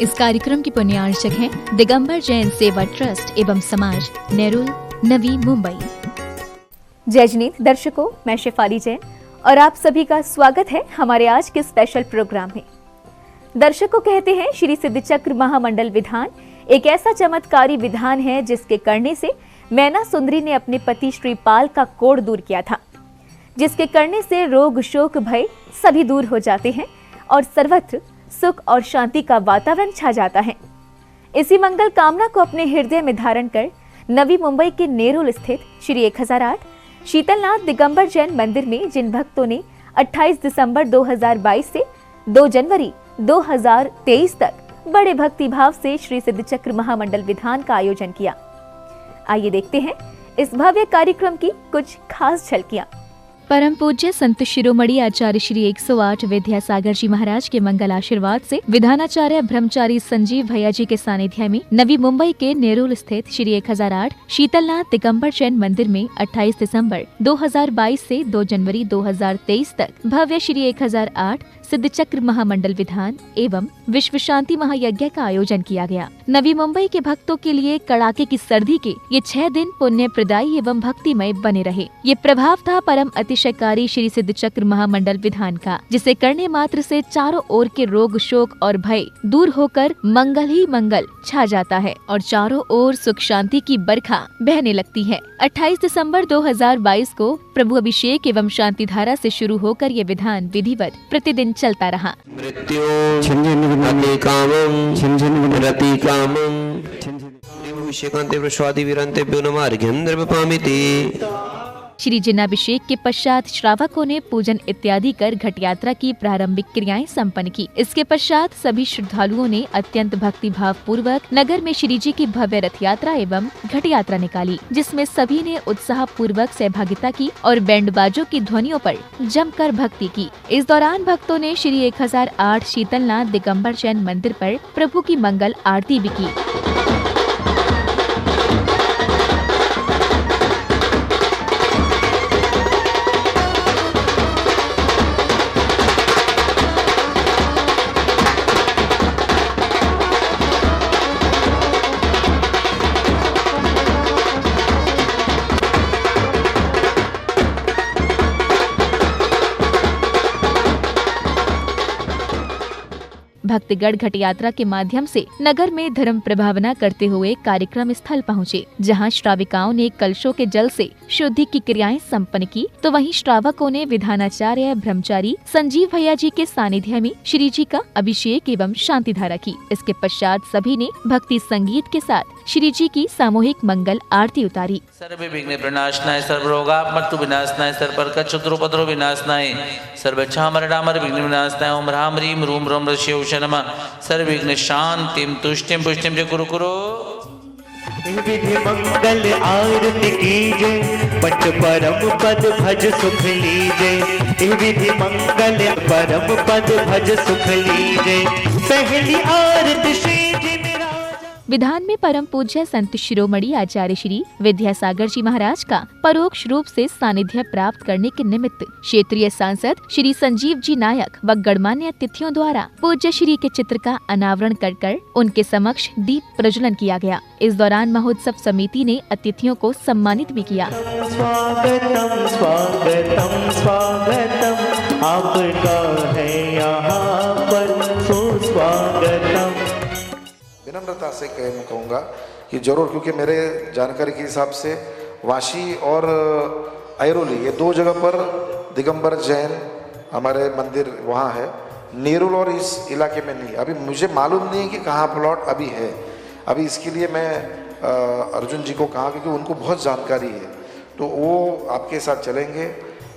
इस कार्यक्रम की पुण्यार्चक हैं दिगंबर जैन सेवा ट्रस्ट एवं समाज, नेरुल, नवी मुंबई। जय जिनेंद्र दर्शकों, मैं शेफाली जैन और आप सभी का स्वागत है हमारे आज के स्पेशल प्रोग्राम में। दर्शकों कहते हैं श्री सिद्धचक्र महामंडल विधान एक ऐसा चमत्कारी विधान है जिसके करने से मैना सुंदरी ने अपने पति श्रीपाल का कोढ़ दूर किया था, जिसके करने से रोग शोक भय सभी दूर हो जाते हैं और सर्वत्र सुख और शांति का वातावरण छा जाता है। इसी मंगल कामना को अपने हृदय में धारण कर नवी मुंबई के नेरुल स्थित श्री 1008 शीतलनाथ दिगंबर जैन मंदिर में जिन भक्तों ने 28 दिसंबर 2022 से 2 जनवरी 2023 तक बड़े भक्ति भाव से श्री सिद्धचक्र महामंडल विधान का आयोजन किया, आइए देखते हैं इस भव्य कार्यक्रम की कुछ खास झलकियां। परम पूज्य संत शिरोमणि आचार्य श्री 108 विद्यासागर जी महाराज के मंगल आशीर्वाद से विधानाचार्य ब्रह्मचारी संजीव भैया जी के सानिध्य में नवी मुंबई के नेरुल स्थित श्री 1008 शीतलनाथ दिगंबर जैन मंदिर में 28 दिसंबर 2022 से 2 जनवरी 2023 तक भव्य श्री 1008 सिद्धचक्र महामंडल विधान एवं विश्व शांति महायज्ञ का आयोजन किया गया। नवी मुंबई के भक्तों के लिए कड़ाके की सर्दी के ये 6 दिन पुण्य प्रदायी एवं भक्तिमय बने रहे। ये प्रभाव था परम अतिशयकारी श्री सिद्धचक्र महामंडल विधान का, जिसे करने मात्र से चारों ओर के रोग शोक और भय दूर होकर मंगल ही मंगल छा जाता है और चारों ओर सुख शांति की बरखा बहने लगती है। 28 दिसंबर 2022 को प्रभु अभिषेक एवं शांति धारा से शुरू होकर ये विधान विधिवत प्रतिदिन चलता रहा। श्री जिनाभिषेक के पश्चात श्रावकों ने पूजन इत्यादि कर घट यात्रा की प्रारंभिक क्रियाएं संपन्न की। इसके पश्चात सभी श्रद्धालुओं ने अत्यंत भक्ति भाव पूर्वक नगर में श्री जी की भव्य रथ यात्रा एवं घट यात्रा निकाली, जिसमें सभी ने उत्साह पूर्वक सहभागिता की और बैंड बाजों की ध्वनियों पर जमकर भक्ति की। इस दौरान भक्तों ने श्री 1008 शीतलनाथ दिगंबर जैन मंदिर पर प्रभु की मंगल आरती भी की। भक्तगण घट यात्रा के माध्यम से नगर में धर्म प्रभावना करते हुए कार्यक्रम स्थल पहुँचे, जहां श्राविकाओं ने कलशों के जल से शुद्धि की क्रियाएं संपन्न की, तो वहीं श्रावकों ने विधानाचार्य ब्रह्मचारी संजीव भैया जी के सानिध्य में श्री जी का अभिषेक एवं शांति धारा की। इसके पश्चात सभी ने भक्ति संगीत के साथ श्री जी की सामूहिक मंगल आरती उतारी। सर्वे विघ्न प्रणाशनाय सर्वरोगापमर्तु विनाशनाय सर्वप्रकट शत्रुपद्रव विनाशनाय सर्वच्छामरणामर विघ्न विनाशनाय ओम ह्रां ह्रीं रूम रोम ऋषि नमः सर्वविघ्न शांतिं तुष्टिं पुष्टिं च कुरु कुरु। विधि मंगल आरती कीजे, पंच परम पद भज सुख लीजे। विधि मंगल परम पद भज सुख लीजे, पहली आरती श्री जी। विधान में परम पूज्य संत शिरोमणि आचार्य श्री विद्यासागर जी महाराज का परोक्ष रूप से सानिध्य प्राप्त करने के निमित्त क्षेत्रीय सांसद श्री संजीव जी नायक व गणमान्य अतिथियों द्वारा पूज्य श्री के चित्र का अनावरण कर उनके समक्ष दीप प्रज्वलन किया गया। इस दौरान महोत्सव समिति ने अतिथियों को सम्मानित भी किया। स्वागतम स्वागतम स्वागतम आपका है यहाँ पर सुस्वागतम। विनम्रता से कहूँगा कि जरूर, क्योंकि मेरे जानकारी के हिसाब से वाशी और ऐरोली ये 2 जगह पर दिगंबर जैन हमारे मंदिर वहाँ है, नेरुल और इस इलाके में नहीं। अभी मुझे मालूम नहीं कि कहाँ प्लॉट अभी है। अभी इसके लिए मैं अर्जुन जी को कहा, क्योंकि उनको बहुत जानकारी है, तो वो आपके साथ चलेंगे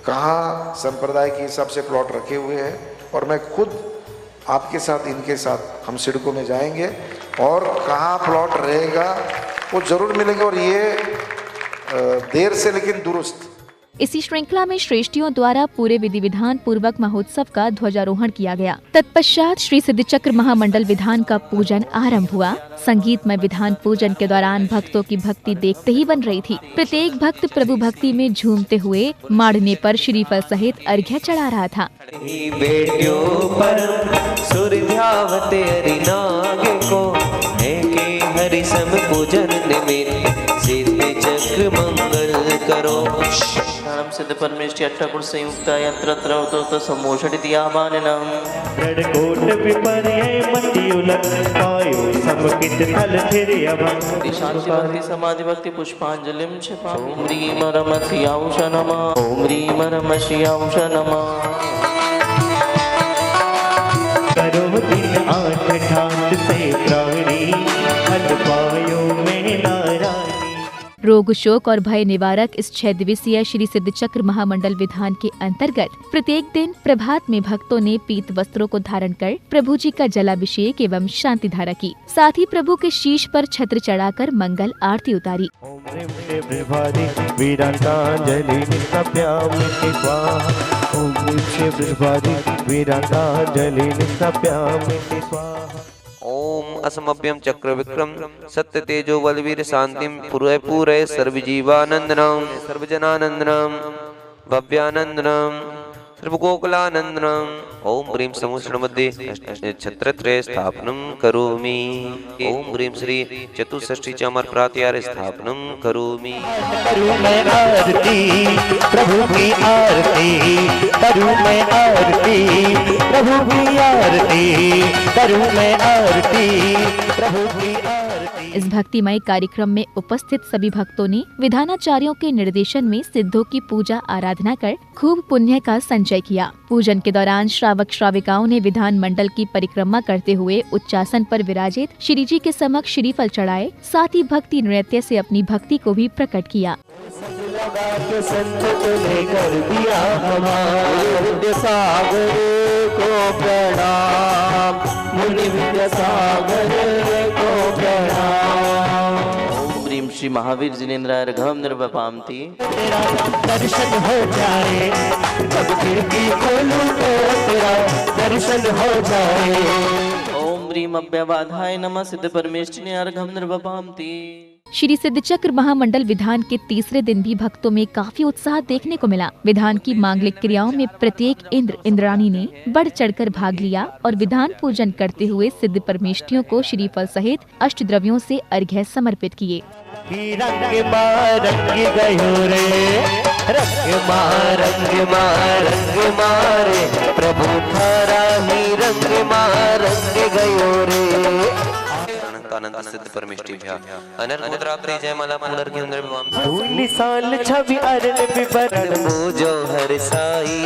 कहाँ संप्रदाय के हिसाब से प्लॉट रखे हुए हैं, और मैं खुद आपके साथ इनके साथ हम सिडको में जाएंगे और कहाँ प्लॉट रहेगा वो जरूर मिलेंगे, और ये देर से लेकिन दुरुस्त। इसी श्रृंखला में श्रेष्ठियों द्वारा पूरे विधि विधान पूर्वक महोत्सव का ध्वजारोहण किया गया। तत्पश्चात श्री सिद्धचक्र महामंडल विधान का पूजन आरंभ हुआ। संगीतमय विधान पूजन के दौरान भक्तों की भक्ति देखते ही बन रही थी। प्रत्येक भक्त प्रभु भक्ति में झूमते हुए माड़ने पर श्रीफल सहित अर्घ्य चढ़ा रहा था। बेटियों पर सूर्यावते हरिनागे को हरि सम पूजन निमित्त सिद्धि चक्र मंगल करो। धर्म सिद्ध परमेष्टि अट्ठकुट संयुक्त यत्र त्रवतो सम्मोषणिति आवाहनम् रणकोट विपर्य मतियुलक पायो समकित थल फिर अभं शांति भक्ति समाधि भक्ति पुष्पांजलिं क्षिपामि। ओम ह्रीं रम शियांश नमः। ओम ह्रीं रम शियांश नमः। करो दिन 8 ठाट से प्राणी फल पायो में नारायणी। रोग शोक और भय निवारक इस 6 दिवसीय श्री सिद्धचक्र महामंडल विधान के अंतर्गत प्रत्येक दिन प्रभात में भक्तों ने पीत वस्त्रों को धारण कर प्रभु जी का जलाभिषेक एवं शांति धारा की। साथ ही प्रभु के शीश पर छत्र चढ़ाकर मंगल आरती उतारी। ओम ह्रीं प्रभाते वीरांतांजलि निष्काप्यामि स्वाहा। ओम ह्रीं प्रभाते वीरांतांजलि निष्काप्यामि स्वाहा। ओम असमभ्यम चक्र विक्रम सत्य तेजो बलवीर शांतिम पूरे पूरे सर्वजीवानंदनम सर्वजनानंदनम भव्यानंदनम सर्वगोकुलानंदनम। ओम ह्रीं समुद्र मध्ये छत्रत्रय स्थापनम करोमि। ओम ह्रीं श्री चतुष्षष्ठी चामर प्रात्यार स्थापनम करोमि। करूं मैं आरती प्रभु की आरती, करूं मैं आरती प्रभु की आरती, करूं मैं आरती प्रभु की आरती। इस भक्तिमय कार्यक्रम में उपस्थित सभी भक्तों ने विधानाचार्यों के निर्देशन में सिद्धों की पूजा आराधना कर खूब पुण्य का संचय किया। पूजन के दौरान श्रावक श्राविकाओं ने विधान मंडल की परिक्रमा करते हुए उच्चासन पर विराजित श्री जी के समक्ष श्रीफल चढ़ाए। साथ ही भक्ति नृत्य से अपनी भक्ति को भी प्रकट किया। संत तुने कर दिया हमारे विद्यासागर को प्रणाम, मुनि विद्यासागर को प्रणाम। ओम ह्रीं श्री महावीर जिनेन्द्राय अर्घ्यं निर्वपामि। तेरा दर्शन हो जाए जब खिड़की खोलूं तो तेरा दर्शन हो जाए। ओम ह्रीं अव्यवाधाय नमः सिद्ध परमेष्टिने अर्घ्यं निर्वपामि। श्री सिद्धचक्र महामंडल विधान के तीसरे दिन भी भक्तों में काफी उत्साह देखने को मिला। विधान की मांगलिक क्रियाओं में प्रत्येक इंद्र इंद्राणी ने बढ़ चढ़कर भाग लिया और विधान पूजन करते हुए सिद्ध परमेष्टियों को श्रीफल सहित अष्टद्रव्यों से अर्घ्य समर्पित किए। रंग गयो रे रंग मारे प्रभु थारा ही रंग गयो रे। अनंत सिद्ध परमेष्टि अनर्गोत्रात्रि जय माला पुनर्घ्यंद्र फूल साल छवि अरण विवरण पूजो हर साई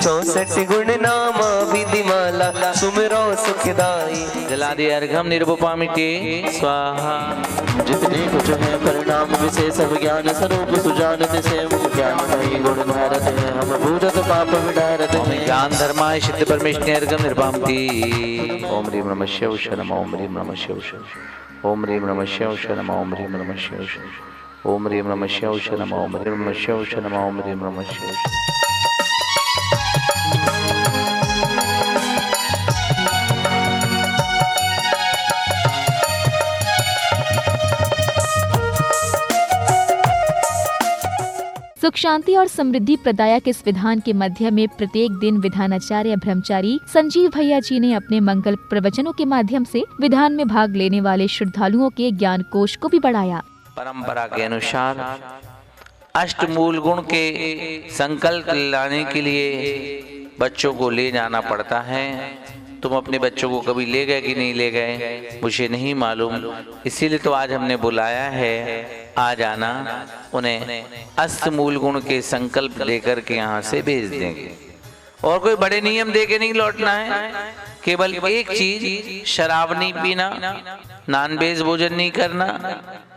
64 गुण नामा विधि माला सुमिरो सुखदाई। जलादि अर्घ्यं निर्वपामि स्वाहा। जितने कुछ है परिणाम विशेष ज्ञान स्वरूप सुजानते से ज्ञान नहीं गुण भारत है हम भूजत पाप विडारत है। ज्ञान धर्माय सिद्ध परमेष्टि अर्घ्यं निर्वपामि। ओम ह्रीं नमः शिवाय नमः। ओम ह्रीं नमः शिवाय। ओम ह्रीं नमः शिवाय नमः। ओम ह्रीं नमः शिवाय। ओम ह्रीं नमः शिवाय नमः। ओम ह्रीं नमः शिवाय नमः। ओम ह्रीं नमः शिवाय। सुख शांति और समृद्धि प्रदायक इस विधान के मध्य में प्रत्येक दिन विधानाचार्य ब्रह्मचारी संजीव भैया जी ने अपने मंगल प्रवचनों के माध्यम से विधान में भाग लेने वाले श्रद्धालुओं के ज्ञान कोश को भी बढ़ाया। परंपरा के अनुसार अष्टमूल गुण के संकल्प लाने के लिए बच्चों को ले जाना पड़ता है। तुम अपने बच्चों को कभी ले गए कि नहीं ले गए मुझे नहीं मालूम, इसीलिए तो आज हमने बुलाया है। आ जाना, उन्हें अष्टमूल गुण के संकल्प लेकर के यहाँ से भेज देंगे। और कोई बड़े नियम दे के नहीं लौटना है। केवल एक चीज, शराब नहीं पीना, नॉनवेज भोजन नहीं करना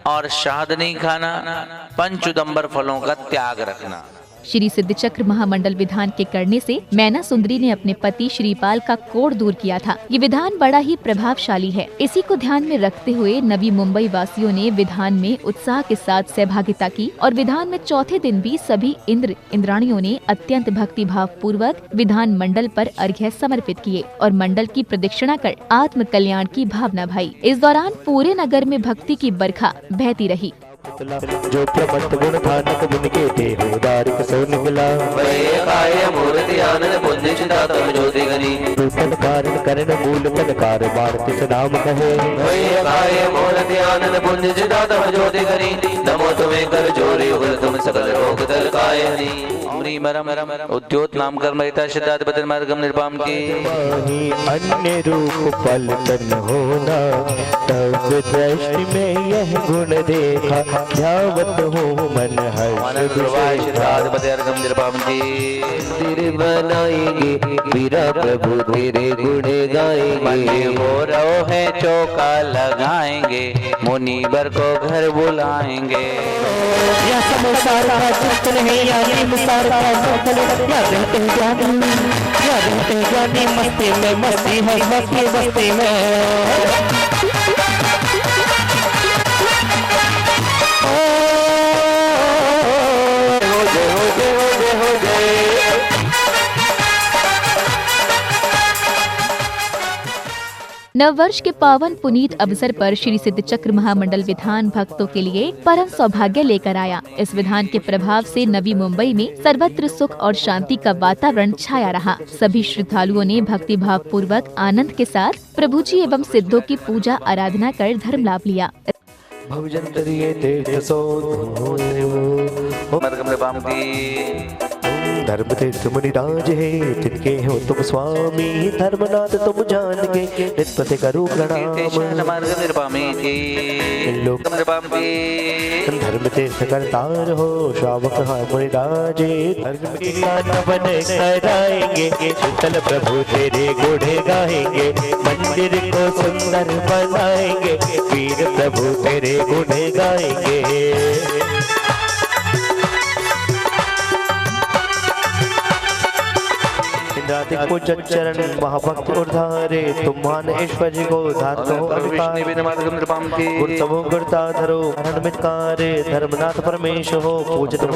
और शहद नहीं खाना, पंच उदंबर फलों का त्याग रखना। श्री सिद्धचक्र महामंडल विधान के करने से मैना सुंदरी ने अपने पति श्रीपाल का कोढ़ दूर किया था। ये विधान बड़ा ही प्रभावशाली है। इसी को ध्यान में रखते हुए नवी मुंबई वासियों ने विधान में उत्साह के साथ सहभागिता की और विधान में चौथे दिन भी सभी इंद्र इंद्राणियों ने अत्यंत भक्ति भाव पूर्वक विधान मंडल पर अर्घ्य समर्पित किए और मंडल की प्रदक्षिणा कर आत्म कल्याण की भावना भाई। इस दौरान पूरे नगर में भक्ति की बरखा बहती रही। जो प्रमत गुण धानक मुन के देहो दारिक सो निकला मूर्ति आनंद बुद्धि चिदातम ज्योति गनी रूपन कारण करण मूल कनकार भारत से नाम कहे मूर्ति आनंद बुद्धि चिदातम ज्योति गनी नमो तुम्हें कर जोरी उग्र तुम सकल रोग दल कायनी उद्योत नाम कर्महिता सिद्धार्थ बदन मार्गम निर्वाम की अन्य रूप पलटन होना तब दृष्टि में यह गुण देखा ध्यावत हो मन हर्ष सिद्धार्थ बदन निर्वाम की मंदिर बनाएंगे वीरा प्रभु तेरे गुण गाएंगे हो रहो है चौका लगाएंगे मुनिवर को घर बुलाएंगे। या संसार का चिंतन है या संसार का सफल या रहते ज्ञानी मस्ती में मस्ती है मस्ती में नववर्ष के पावन पुनीत अवसर पर श्री सिद्धचक्र महामंडल विधान भक्तों के लिए परम सौभाग्य लेकर आया। इस विधान के प्रभाव से नवी मुंबई में सर्वत्र सुख और शांति का वातावरण छाया रहा। सभी श्रद्धालुओं ने भक्ति भाव पूर्वक आनंद के साथ प्रभु जी एवं सिद्धों की पूजा आराधना कर धर्म लाभ लिया। धर्म तीर्थ मुनिराज है तिनके हो तुम स्वामी धर्मनाथ तुम जान के नित्य करो प्रणाम धर्म तीर्थ करतार हो श्रावक मुनिराज धर्म की बन कराएंगे शीतल प्रभु तेरे गुण गाएंगे मंदिर को सुंदर बनाएंगे वीर प्रभु तेरे गुण गाएंगे। पूजन चरण महाभक्त उद्धारे तुम्हान ऐश्वर्य को धातो धर्मनाथ परमेश हो पूजन।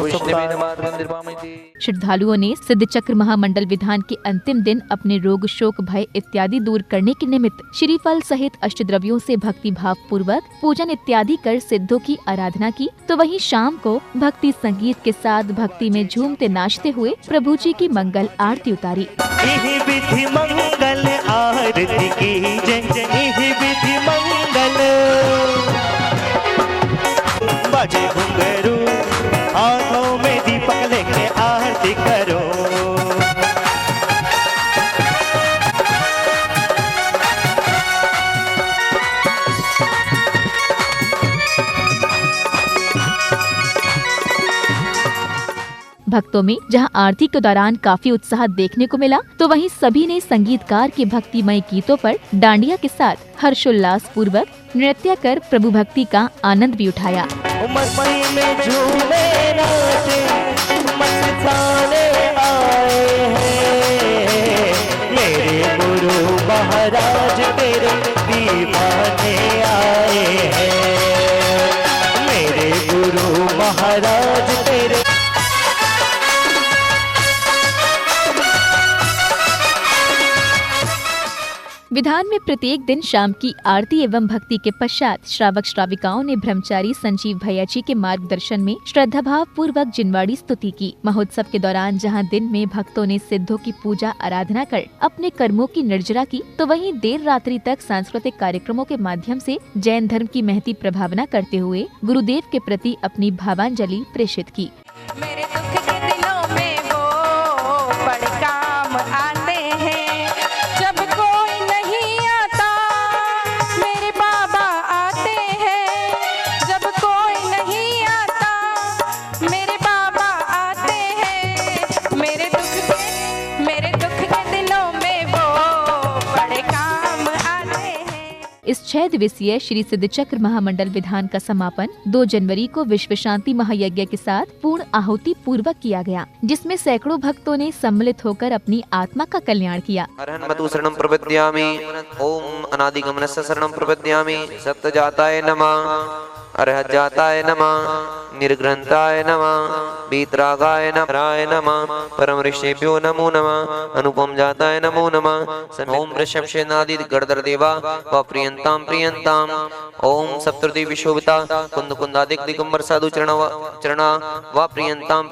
श्रद्धालुओं ने सिद्धचक्र महामंडल विधान के अंतिम दिन अपने रोग शोक भय इत्यादि दूर करने के निमित्त श्रीफल सहित अष्टद्रव्यों से भक्ति भाव पूर्वक पूजन इत्यादि कर सिद्धों की आराधना की। तो वहीं शाम को भक्ति संगीत के साथ भक्ति में झूमते नाचते हुए प्रभु जी की मंगल आरती उतारी। यही विधि मंगल आरती की जय यही विधि मंगल बाजे घुंघरू हाथों में दीपक लेके आरती करो। भक्तों में जहां आरती के दौरान काफी उत्साह देखने को मिला, तो वहीं सभी ने संगीतकार के भक्तिमय गीतों पर डांडिया के साथ हर्षोल्लास पूर्वक नृत्य कर प्रभु भक्ति का आनंद भी उठाया। मेरे गुरु महाराज तेरे दीवाने आए हैं मेरे गुरु महाराज तेरे। विधान में प्रत्येक दिन शाम की आरती एवं भक्ति के पश्चात श्रावक श्राविकाओं ने ब्रह्मचारी संजीव भैया जी के मार्गदर्शन में श्रद्धा भाव पूर्वक जिनवाड़ी स्तुति की। महोत्सव के दौरान जहां दिन में भक्तों ने सिद्धों की पूजा आराधना कर अपने कर्मों की निर्जरा की, तो वहीं देर रात्रि तक सांस्कृतिक कार्यक्रमों के माध्यम से जैन धर्म की महती प्रभावना करते हुए गुरुदेव के प्रति अपनी भावांजलि प्रेषित की। मेरे दुख के दिनों में वो बड़े काम आते हैं, जब कोई नहीं आता मेरे बाबा आते हैं, जब कोई नहीं आता मेरे बाबा आते हैं। मेरे दुख के दिनों में वो बड़े काम आते हैं। इस 6 दिवसीय श्री सिद्धचक्र महामंडल विधान का समापन 2 जनवरी को विश्व शांति महायज्ञ के साथ पूर्ण आहुति पूर्वक किया गया, जिसमें सैकड़ों भक्तों ने सम्मिलित होकर अपनी आत्मा का कल्याण किया। अरहन्मतु शरणं प्रपद्यामि, ओम अनादिगमनस्य शरणं प्रपद्यामि, सत्यजाताय नमः, अरहज्जाताय नमः, निर्ग्रंथाय नमः, वीतरागाय नमः, परम ऋषिभ्यो नमो नमः, अनुपम जाताय नमो नमः, ओम वृषभसेनादि गणधर देवा व प्रियंताम, ओम सप्तर्षि विशोभिता कुंद कुंदादिक दिगंबर साधु चरणा व प्रियंताम।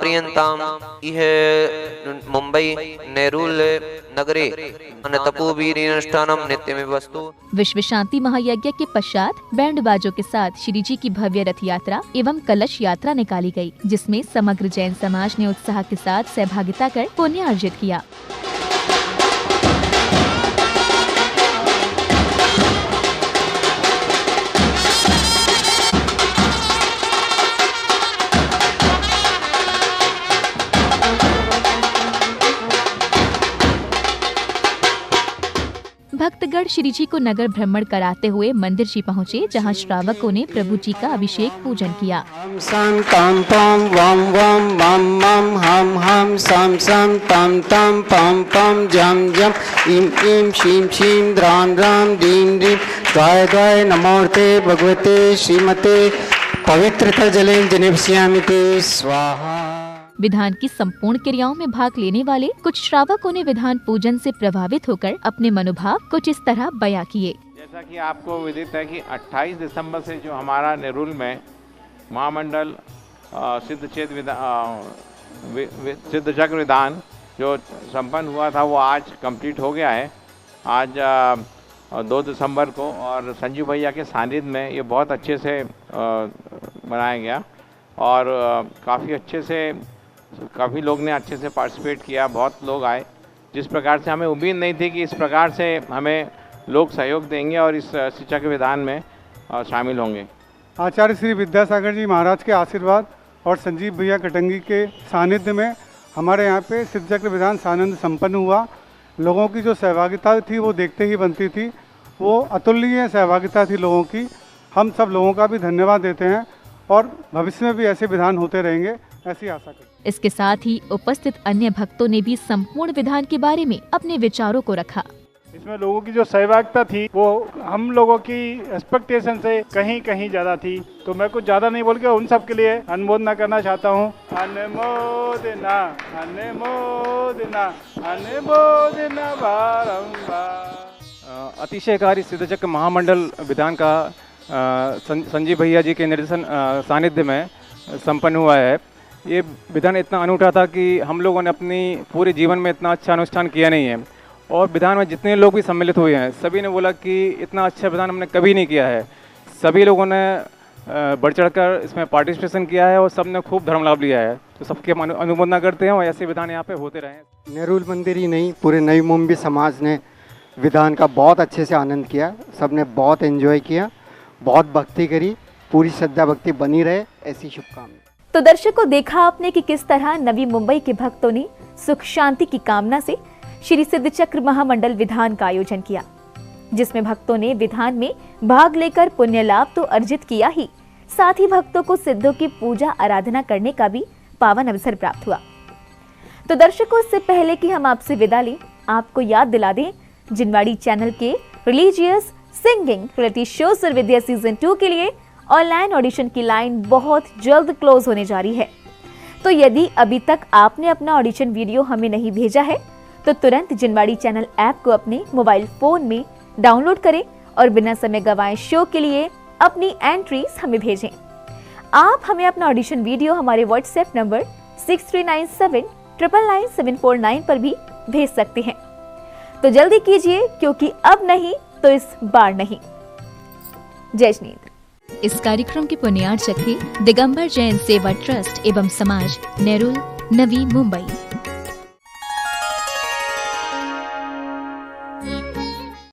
यह मुंबई नेरुल नगरे तपोवीरनुष्ठानम नित्यमेव वस्तु। विश्व शांति महायज्ञ के पश्चात बैंड बाजों के साथ श्री जी की भव्य रथ यात्रा एवं कलश यात्रा निकाली गई, जिसमें समग्र जैन समाज ने उत्साह के साथ सहभागिता कर पुण्य अर्जित किया। भक्तगण श्री जी को नगर भ्रमण कराते हुए मंदिर जी पहुँचे, जहाँ श्रावकों ने प्रभु जी का अभिषेक पूजन किया। सम तम पम वम वम मम मम हम हम सम सम तम तम पम पम जम जम इम इम शीम शीम द्राम द्राम दीम दीम द्वाय द्वाय नमोर्ते भगवते श्रीमते पवित्रता जलेन जनेप्स्यामिते स्वाहा। विधान की संपूर्ण क्रियाओं में भाग लेने वाले कुछ श्रावकों ने विधान पूजन से प्रभावित होकर अपने मनोभाव कुछ इस तरह बयां किए। जैसा कि आपको विदित है कि 28 दिसंबर से जो हमारा नेरुल में महामंडल सिद्धचक्र विधान जो संपन्न हुआ था वो आज कंप्लीट हो गया है। आज 2 दिसंबर को और संजीव भैया के सानिध्य में ये बहुत अच्छे से बनाया गया और काफ़ी अच्छे से काफ़ी लोग ने अच्छे से पार्टिसिपेट किया, बहुत लोग आए। जिस प्रकार से हमें उम्मीद नहीं थी कि इस प्रकार से हमें लोग सहयोग देंगे और इस शिक्षा के विधान में शामिल होंगे। आचार्य श्री विद्यासागर जी महाराज के आशीर्वाद और संजीव भैया कटंगी के सानिध्य में हमारे यहाँ पे सिद्धचक्र विधान सानंद संपन्न हुआ। लोगों की जो सहभागिता थी वो देखते ही बनती थी, वो अतुलनीय सहभागिता थी लोगों की। हम सब लोगों का भी धन्यवाद देते हैं और भविष्य में भी ऐसे विधान होते रहेंगे, ऐसी आशा करते हैं। इसके साथ ही उपस्थित अन्य भक्तों ने भी संपूर्ण विधान के बारे में अपने विचारों को रखा। इसमें लोगों की जो सहभागिता थी वो हम लोगों की एक्सपेक्टेशन से कहीं ज़्यादा थी, तो मैं कुछ ज़्यादा नहीं बोल के उन सब के लिए अनुमोदना करना चाहता हूँ। अनुमोदना अनुमोदना अनुमोदना बारंबार। अतिशयकारी सिद्धचक्र महामंडल विधान का संजीव भैया जी के निर्देशन सानिध्य में संपन्न हुआ है। ये विधान इतना अनूठा था कि हम लोगों ने अपनी पूरे जीवन में इतना अच्छा अनुष्ठान किया नहीं है और विधान में जितने लोग भी सम्मिलित हुए हैं सभी ने बोला कि इतना अच्छा विधान हमने कभी नहीं किया है। सभी लोगों ने बढ़ चढ़कर इसमें पार्टिसिपेशन किया है और सब ने खूब धर्म लाभ लिया है, तो सबके अनुमोदना करते हैं और ऐसे विधान यहाँ पे होते रहे। नेरुल मंदिर ही नहीं, पूरे नई मुंबई समाज ने विधान का बहुत अच्छे से आनंद किया। सब ने बहुत एंजॉय किया, बहुत भक्ति करी, पूरी श्रद्धा भक्ति बनी रहे, ऐसी शुभकामनाएं। तो दर्शकों, देखा आपने कि किस तरह नवी मुंबई के भक्तों ने सुख शांति की कामना से श्री सिद्धचक्र महामंडल विधान का आयोजन किया, जिसमें भक्तों ने विधान में भाग लेकर पुण्य लाभ तो अर्जित किया ही, साथ ही भक्तों को सिद्धों की पूजा आराधना करने का भी पावन अवसर प्राप्त हुआ। तो दर्शकों, इससे पहले कि हम आपसे विदा लें, आपको याद दिला दें, जिनवाड़ी चैनल के रिलीजियस सिंगिंग रियलिटी शो सुर विद्या सीजन 2 के लिए ऑनलाइन ऑडिशन की लाइन बहुत जल्द क्लोज होने जा रही है। तो यदि अभी तक आपने अपना ऑडिशन वीडियो हमें नहीं भेजा है तो तुरंत जिनवाड़ी चैनल ऐप को अपने मोबाइल फोन में डाउनलोड करें और बिना समय गंवाए शो के लिए अपनी एंट्रीज हमें भेजें। आप हमें अपना ऑडिशन वीडियो हमारे व्हाट्सएप नंबर 6397999749 पर भी भेज सकते हैं। तो जल्दी कीजिए, क्योंकि अब नहीं तो इस बार नहीं। जय जिनेंद्र। इस कार्यक्रम के पुण्यार्चक थे दिगंबर जैन सेवा ट्रस्ट एवं समाज, नेरुल, नवी मुंबई।